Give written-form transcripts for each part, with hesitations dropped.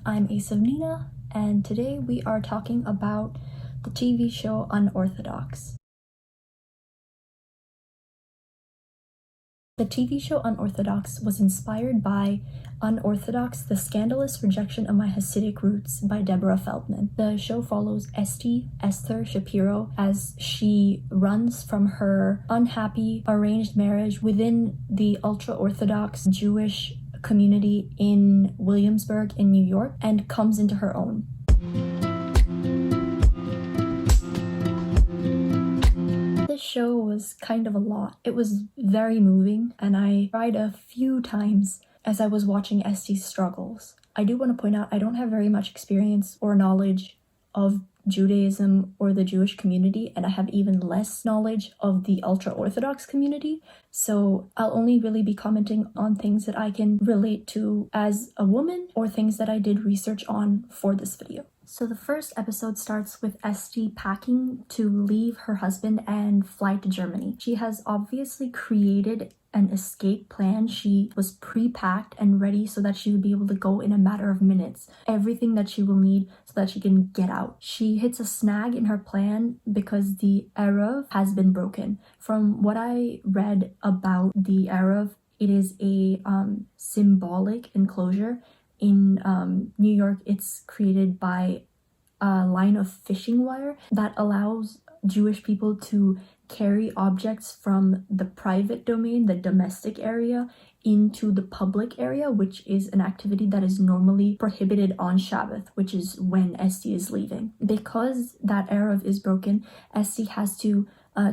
I'm Nina, and today we are talking about the TV show Unorthodox. The TV show Unorthodox was inspired by Unorthodox, The Scandalous Rejection of My Hasidic Roots by Deborah Feldman. The show follows Esther Shapiro, as she runs from her unhappy arranged marriage within the ultra-Orthodox Jewish community in Williamsburg in New York and comes into her own. This show was kind of a lot. It was very moving, and I cried a few times as I was watching Esti's struggles. I do want to point out I don't have very much experience or knowledge of Judaism or the Jewish community, and I have even less knowledge of the ultra-Orthodox community, so I'll only really be commenting on things that I can relate to as a woman or things that I did research on for this video. So the first episode starts with Esti packing to leave her husband and fly to Germany. She has obviously created an escape plan. She was pre-packed and ready so that she would be able to go in a matter of minutes. Everything that she will need so that she can get out. She hits a snag in her plan because the Eruv has been broken. From what I read about the Eruv, it is a symbolic enclosure. In New York, it's created by a line of fishing wire that allows Jewish people to carry objects from the private domain, the domestic area, into the public area, which is an activity that is normally prohibited on Shabbat, which is when Esti is leaving. Because that Eruv is broken, Esti has to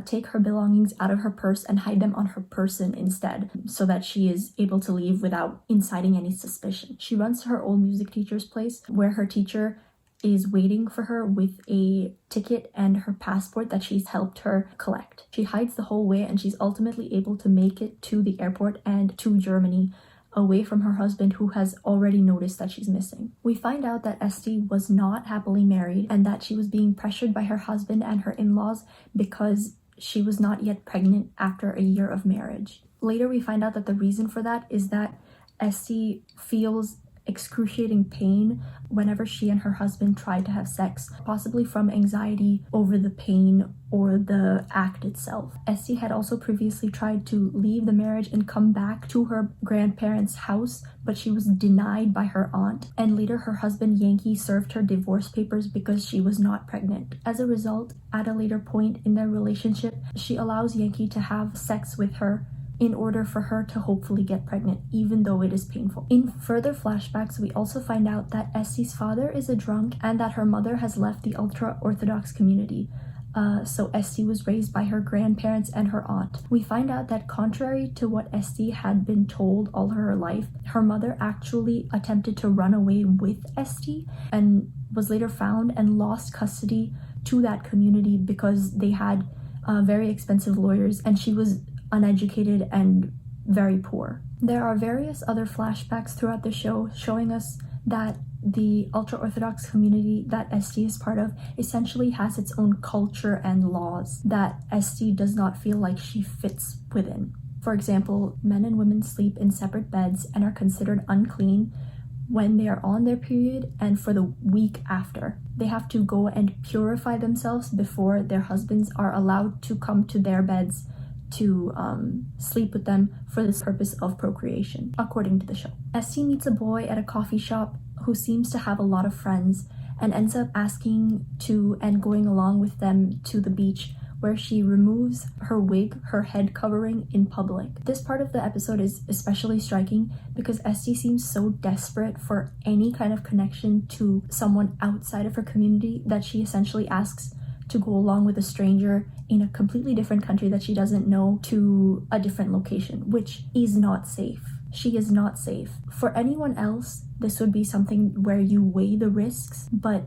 take her belongings out of her purse and hide them on her person instead, so that she is able to leave without inciting any suspicion. She runs to her old music teacher's place, where her teacher is waiting for her with a ticket and her passport that she's helped her collect. She hides the whole way, and she's ultimately able to make it to the airport and to Germany, away from her husband, who has already noticed that she's missing. We find out that Esti was not happily married and that she was being pressured by her husband and her in-laws because she was not yet pregnant after a year of marriage. Later we find out that the reason for that is that Esti feels excruciating pain whenever she and her husband try to have sex, possibly from anxiety over the pain or the act itself. Esti had also previously tried to leave the marriage and come back to her grandparents' house, but she was denied by her aunt, and later her husband Yankee served her divorce papers because she was not pregnant. As a result, at a later point in their relationship, she allows Yankee to have sex with her in order for her to hopefully get pregnant, even though it is painful. In further flashbacks, we also find out that Esti's father is a drunk and that her mother has left the ultra-Orthodox community. So Esti was raised by her grandparents and her aunt. We find out that contrary to what Esti had been told all her life, her mother actually attempted to run away with Esti and was later found and lost custody to that community because they had very expensive lawyers, and she was uneducated and very poor. There are various other flashbacks throughout the show showing us that the ultra-Orthodox community that Esti is part of essentially has its own culture and laws that Esti does not feel like she fits within. For example, men and women sleep in separate beds and are considered unclean when they are on their period and for the week after. They have to go and purify themselves before their husbands are allowed to come to their beds to sleep with them for the purpose of procreation, according to the show. Esti meets a boy at a coffee shop who seems to have a lot of friends and ends up asking to and going along with them to the beach, where she removes her wig, her head covering, in public. This part of the episode is especially striking because Esti seems so desperate for any kind of connection to someone outside of her community that she essentially asks to go along with a stranger in a completely different country that she doesn't know to a different location, which is not safe. She is not safe. For anyone else, this would be something where you weigh the risks, but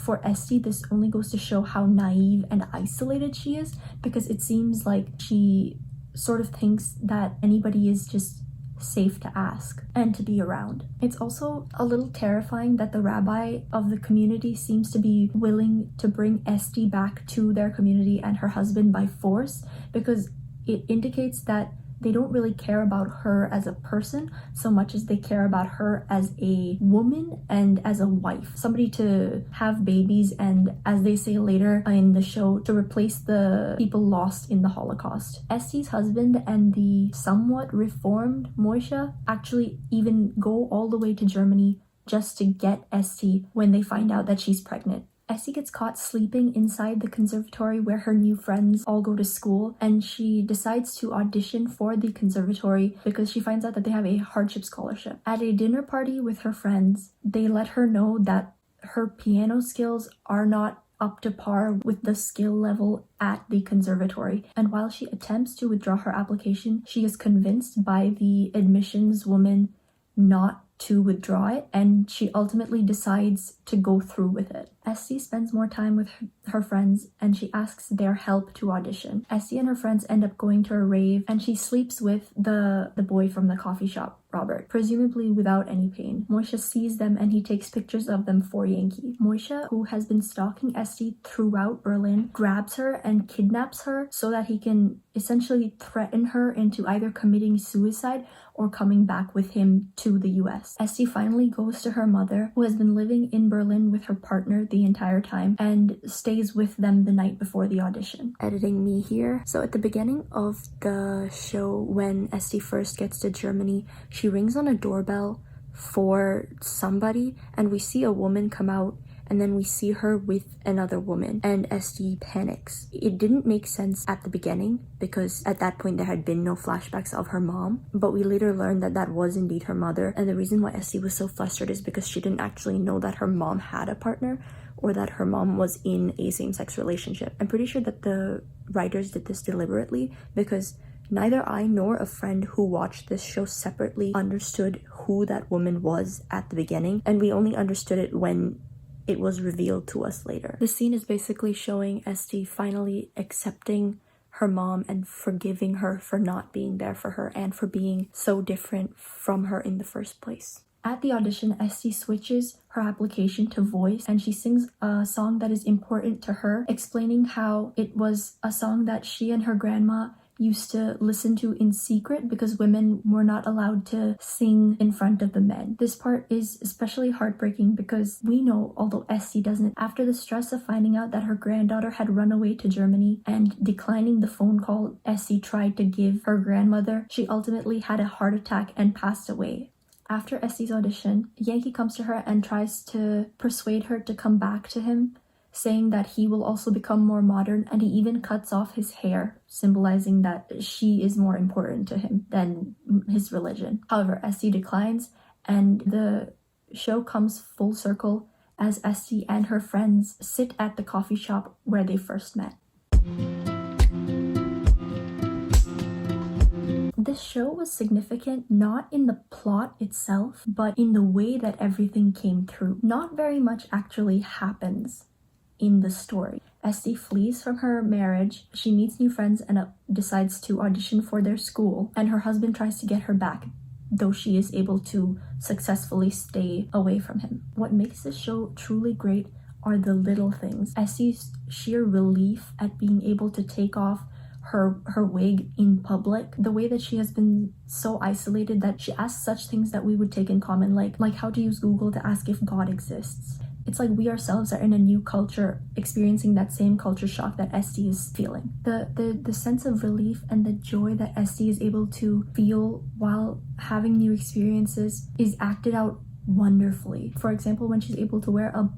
for Esti, this only goes to show how naive and isolated she is, because it seems like she sort of thinks that anybody is just safe to ask and to be around. It's also a little terrifying that the rabbi of the community seems to be willing to bring Esti back to their community and her husband by force, because it indicates that They don't really care about her as a person so much as they care about her as a woman and as a wife, somebody to have babies, and as they say later in the show, to replace the people lost in the Holocaust. Este's husband and the somewhat reformed Moisha actually even go all the way to Germany just to get Este when they find out that she's pregnant. Este gets caught sleeping inside the conservatory where her new friends all go to school, and she decides to audition for the conservatory because she finds out that they have a hardship scholarship. At a dinner party with her friends, they let her know that her piano skills are not up to par with the skill level at the conservatory, and while she attempts to withdraw her application, she is convinced by the admissions woman not to withdraw it, and she ultimately decides to go through with it. Este spends more time with her friends, and she asks their help to audition. Este and her friends end up going to a rave, and she sleeps with the boy from the coffee shop, Robert, presumably without any pain. Moisha sees them and he takes pictures of them for Yankee. Moisha, who has been stalking Este throughout Berlin, grabs her and kidnaps her so that he can essentially threaten her into either committing suicide or coming back with him to the US. Este finally goes to her mother, who has been living in Berlin with her partner the entire time, and stays with them the night before the audition. Editing me here. So at the beginning of the show, when Este first gets to Germany, she rings on a doorbell for somebody, and we see a woman come out, and then we see her with another woman, and Este panics. It didn't make sense at the beginning because at that point there had been no flashbacks of her mom, but we later learned that that was indeed her mother, and the reason why Este was so flustered is because she didn't actually know that her mom had a partner or that her mom was in a same-sex relationship. I'm pretty sure that the writers did this deliberately because neither I nor a friend who watched this show separately understood who that woman was at the beginning, and we only understood it when it was revealed to us later. The scene is basically showing Este finally accepting her mom and forgiving her for not being there for her and for being so different from her in the first place. At the audition, Este switches her application to voice, and she sings a song that is important to her, explaining how it was a song that she and her grandma used to listen to in secret because women were not allowed to sing in front of the men. This part is especially heartbreaking because we know, although Este doesn't, after the stress of finding out that her granddaughter had run away to Germany and declining the phone call Este tried to give her grandmother, she ultimately had a heart attack and passed away. After Este's audition, Yankee comes to her and tries to persuade her to come back to him, saying that he will also become more modern, and he even cuts off his hair, symbolizing that she is more important to him than his religion. However, Este declines, and the show comes full circle as Este and her friends sit at the coffee shop where they first met. This show was significant not in the plot itself, but in the way that everything came through. Not very much actually happens in the story. Este flees from her marriage, she meets new friends and decides to audition for their school, and her husband tries to get her back, though she is able to successfully stay away from him. What makes this show truly great are the little things. Este's sheer relief at being able to take off her wig in public, the way that she has been so isolated that she asks such things that we would take in common, like how to use Google to ask if God exists. It's like we ourselves are in a new culture experiencing that same culture shock that Este is feeling. The sense of relief and the joy that Este is able to feel while having new experiences is acted out wonderfully. For example, when she's able to wear a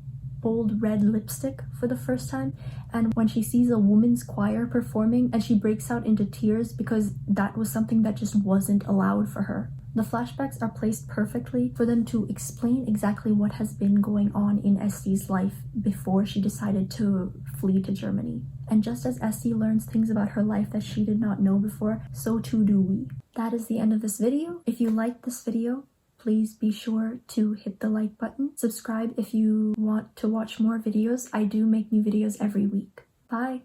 bold red lipstick for the first time, and when she sees a woman's choir performing and she breaks out into tears because that was something that just wasn't allowed for her. The flashbacks are placed perfectly for them to explain exactly what has been going on in Este's life before she decided to flee to Germany. And just as Este learns things about her life that she did not know before, so too do we. That is the end of this video. If you liked this video, please be sure to hit the like button. Subscribe if you want to watch more videos. I do make new videos every week. Bye!